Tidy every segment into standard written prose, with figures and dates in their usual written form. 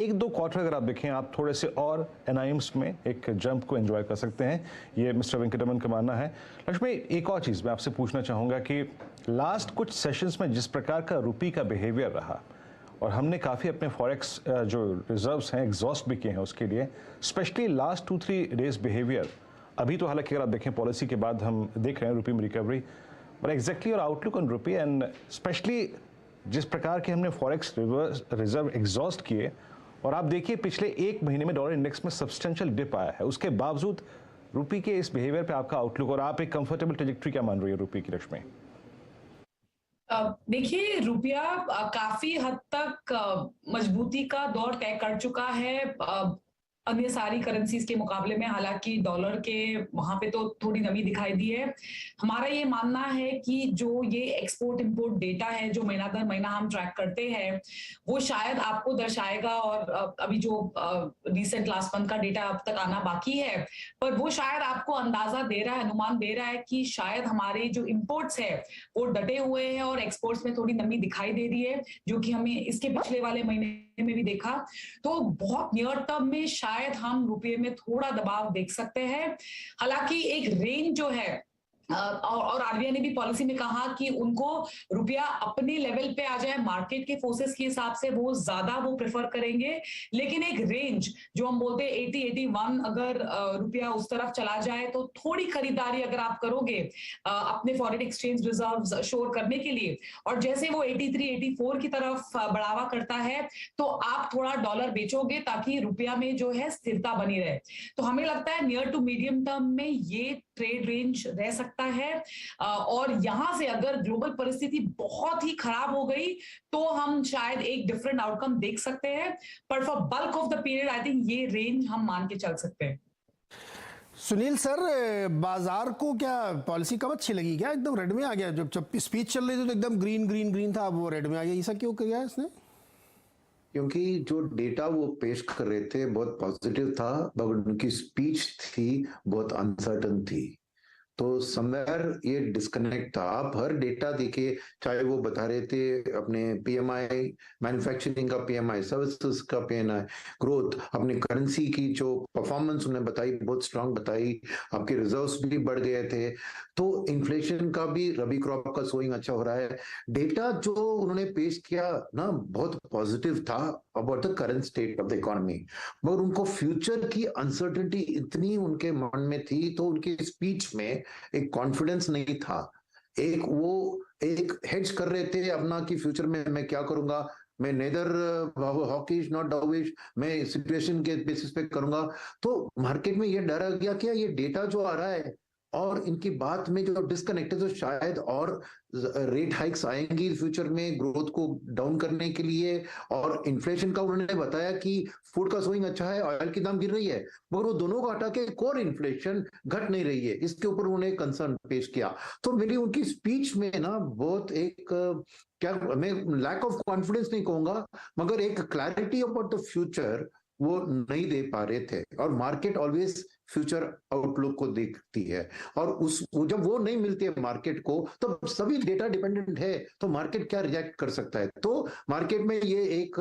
एक दो क्वार्टर अगर आप देखें, आप थोड़े से और एनआईएम्स में एक जंप को एंजॉय कर सकते हैं, ये मिस्टर वेंकटरमन का मानना है। लक्ष्मी, एक और चीज़ मैं आपसे पूछना चाहूँगा कि लास्ट कुछ सेशंस में जिस प्रकार का रुपये का बिहेवियर रहा, और हमने काफ़ी अपने फॉरेक्स जो रिजर्व्स हैं एग्जॉस्ट भी किए हैं उसके लिए, स्पेशली लास्ट 2-3 डेज बिहेवियर। अभी तो हालांकि अगर आप देखें पॉलिसी के बाद हम देख रहे हैं रुपये में रिकवरी, बट एग्जैक्टली और आउटलुक ऑन रुपये एंड स्पेशली जिस प्रकार के हमने फॉरेक्स रिजर्व एग्जॉस्ट किए, और आप देखिए पिछले एक महीने में डॉलर इंडेक्स में सब्सटेंशियल डिप आया है, उसके बावजूद रुपये के इस बिहेवियर पे आपका आउटलुक और आप एक कंफर्टेबल ट्रेजेक्ट्री क्या मान रही है रुपये की, लक्ष्मी? देखिए, रुपया काफी हद तक मजबूती का दौर तय कर चुका है अन्य सारी करेंसीज के मुकाबले में। हालांकि डॉलर के वहां पे तो थोड़ी नमी दिखाई दी है। हमारा ये मानना है कि जो ये एक्सपोर्ट इंपोर्ट डेटा है जो महीना दर महीना हम ट्रैक करते हैं, वो शायद आपको दर्शाएगा, और अभी जो रिसेंट लास्ट मंथ का डेटा अब तक आना बाकी है, पर वो शायद आपको अंदाजा दे रहा है, अनुमान दे रहा है कि शायद हमारे जो इंपोर्ट्स है वो डटे हुए हैं और एक्सपोर्ट्स में थोड़ी नमी दिखाई दे रही है, जो कि हमें इसके पिछले वाले महीने में भी देखा। तो बहुत नियर टर्म में शायद हम रुपये में थोड़ा दबाव देख सकते हैं। हालांकि एक रेंज जो है, और आरबीआई ने भी पॉलिसी में कहा कि उनको रुपया अपने लेवल पे आ जाए, मार्केट के फोर्सेस के हिसाब से वो ज्यादा वो प्रेफर करेंगे, लेकिन एक रेंज जो हम बोलते हैं 80-81, अगर रुपया उस तरफ चला जाए तो थोड़ी खरीदारी अगर आप करोगे अपने फॉरेन एक्सचेंज रिजर्व्स शोर करने के लिए, और जैसे वो 83-84 की तरफ बढ़ावा करता है तो आप थोड़ा डॉलर बेचोगे ताकि रुपया में जो है स्थिरता बनी रहे। तो हमें लगता है नियर टू मीडियम टर्म में ये ट्रेड रेंज रह सकता है, और यहां से अगर ग्लोबल परिस्थिति बहुत ही खराब हो गई तो हम शायद एक डिफरेंट आउटकम देख सकते हैं, पर for bulk of the period I think ये रेंज हम मान के चल सकते हैं। सुनील सर, बाजार को क्या पॉलिसी कब अच्छी लगी? क्या एकदम रेड में आ गया? जब स्पीच चल रही थी तो एकदम ग्रीन ग्रीन ग्रीन था, अब वो रेड में आ गया, ऐसा क्यों किया इसने? क्योंकि जो डेटा वो पेश कर रहे थे बहुत पॉजिटिव था, मगर उनकी स्पीच थी बहुत अनसर्टन थी। तो समवेयर ये डिस्कनेक्ट था। आप हर डेटा देखिए, चाहे वो बता रहे थे अपने पीएमआई, मैन्युफैक्चरिंग का पीएमआई, सर्विसेज का पीएमआई, ग्रोथ, अपने करेंसी की जो परफॉर्मेंस उन्होंने बताई बहुत स्ट्रांग बताई, आपके रिजर्व्स भी बढ़ गए थे। तो इन्फ्लेशन का भी, रबी क्रॉप का सोइंग अच्छा हो रहा है। डेटा जो उन्होंने पेश किया ना बहुत पॉजिटिव था about the current state of the economy, मगर उनको फ्यूचर की अनसर्टेनिटी इतनी उनके मन में थी, तो उनकी स्पीच में एक कॉन्फिडेंस नहीं था। एक हेज कर रहे थे अपना कि फ्यूचर में मैं क्या करूंगा, मैं नेदर हॉकिश नॉट डॉविश, मैं सिचुएशन के बेसिस पे करूंगा। तो मार्केट में ये डर आ गया कि ये डेटा जो आ रहा है और इनकी बात में जो डिस्कनेक्ट है, तो शायद और रेट हाइक्स आएंगी फ्यूचर में ग्रोथ को डाउन करने के लिए। और इन्फ्लेशन का उन्होंने बताया कि फूड का सोइंग अच्छा है, ऑयल की दाम गिर रही है, मगर वो दोनों को हटा के कोर इन्फ्लेशन घट नहीं रही है, इसके ऊपर उन्होंने कंसर्न पेश किया। तो मेरी उनकी स्पीच में ना बहुत एक क्या, मैं लैक ऑफ कॉन्फिडेंस नहीं कहूंगा, मगर एक क्लैरिटी अबाउट द फ्यूचर वो नहीं दे पा रहे थे। और मार्केट ऑलवेज फ्यूचर आउटलुक को देखती है, और जब वो नहीं मिलती है मार्केट को, तो सभी डेटा डिपेंडेंट है, तो मार्केट क्या रिएक्ट कर सकता है। तो मार्केट में ये एक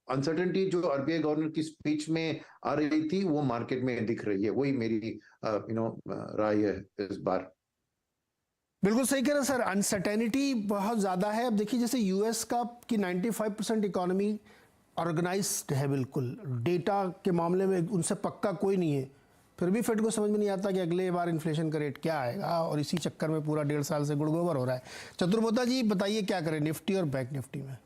अनसर्टेनिटी जो आरबीआई गवर्नर की स्पीच में आ रही थी, वो मार्केट में दिख रही है। वही मेरी राय है इस बार। बिल्कुल सही कह रहे हैं सर, अनसर्टेनिटी बहुत ज़्यादा है। अब देखिए जैसे यूएस का की 95% इकोनॉमी ऑर्गेनाइज्ड है, बिल्कुल डेटा के मामले में उनसे पक्का कोई नहीं है, फिर भी फेड को समझ में नहीं आता कि अगले बार इन्फ्लेशन का रेट क्या आएगा, और इसी चक्कर में पूरा 1.5 साल से गुड़गोबर हो रहा है। चतुर्भुजा जी बताइए क्या करें निफ्टी और बैंक निफ्टी में?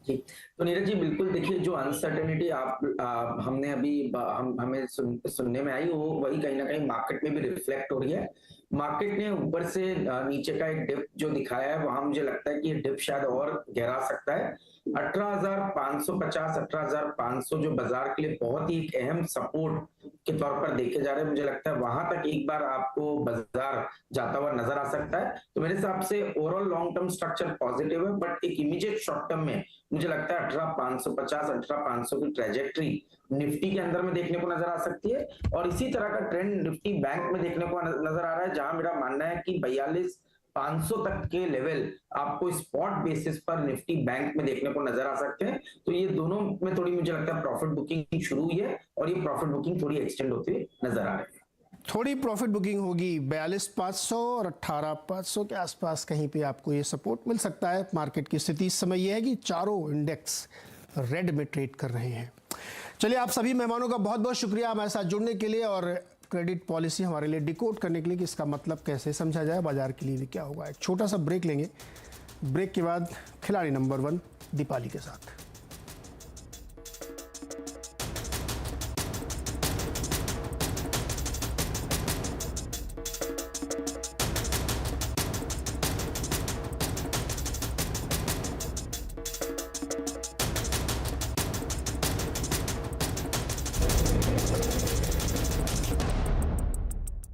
जी, तो नीरज जी बिल्कुल, देखिए जो अनसर्टेनिटी हमने अभी हमें सुनने में आई, वो वही कहीं ना कहीं मार्केट में भी रिफ्लेक्ट हो रही है। मार्केट ने ऊपर से नीचे का एक डिप जो दिखाया है, वहां मुझे लगता है कि ये डिप शायद और गहरा सकता है। 18,550 18,500 जो बाजार के लिए बहुत ही एक अहम सपोर्ट के तौर पर देखे जा रहे हैं, मुझे लगता है वहां तक एक बार आपको बाजार जाता हुआ नजर आ सकता है। तो मेरे हिसाब से overall long term structure positive है, बट एक इमीडिएट शॉर्ट टर्म में मुझे लगता है 18,550 18,500 की ट्रेजेक्ट्री निफ्टी के अंदर में देखने को नजर आ सकती है। और इसी तरह का ट्रेंड निफ्टी बैंक में देखने को नजर आ रहा है, जहां मेरा मानना है कि 500 तक के लेवल आपको स्पॉट बेसिस पर निफ्टी बैंक में देखने को नजर आ सकते हैं। तो ये दोनों में थोड़ी मुझे लगता है प्रॉफिट बुकिंग शुरू हुई है और ये प्रॉफिट बुकिंग थोड़ी एक्सटेंड होती हुई नजर आ रही है। थोड़ी प्रॉफिट बुकिंग होगी 42,500 और 18,500 के आसपास कहीं पे आपको ये सपोर्ट मिल सकता है। मार्केट की स्थिति इस समय ये है कि चारों इंडेक्स रेड में ट्रेड कर रहे हैं। चलिए, आप सभी मेहमानों का बहुत बहुत शुक्रिया हमारे साथ जुड़ने के लिए और क्रेडिट पॉलिसी हमारे लिए डिकोड करने के लिए कि इसका मतलब कैसे समझा जाए, बाजार के लिए भी क्या होगा। एक छोटा सा ब्रेक लेंगे, ब्रेक के बाद खिलाड़ी नंबर 1 दीपाली के साथ।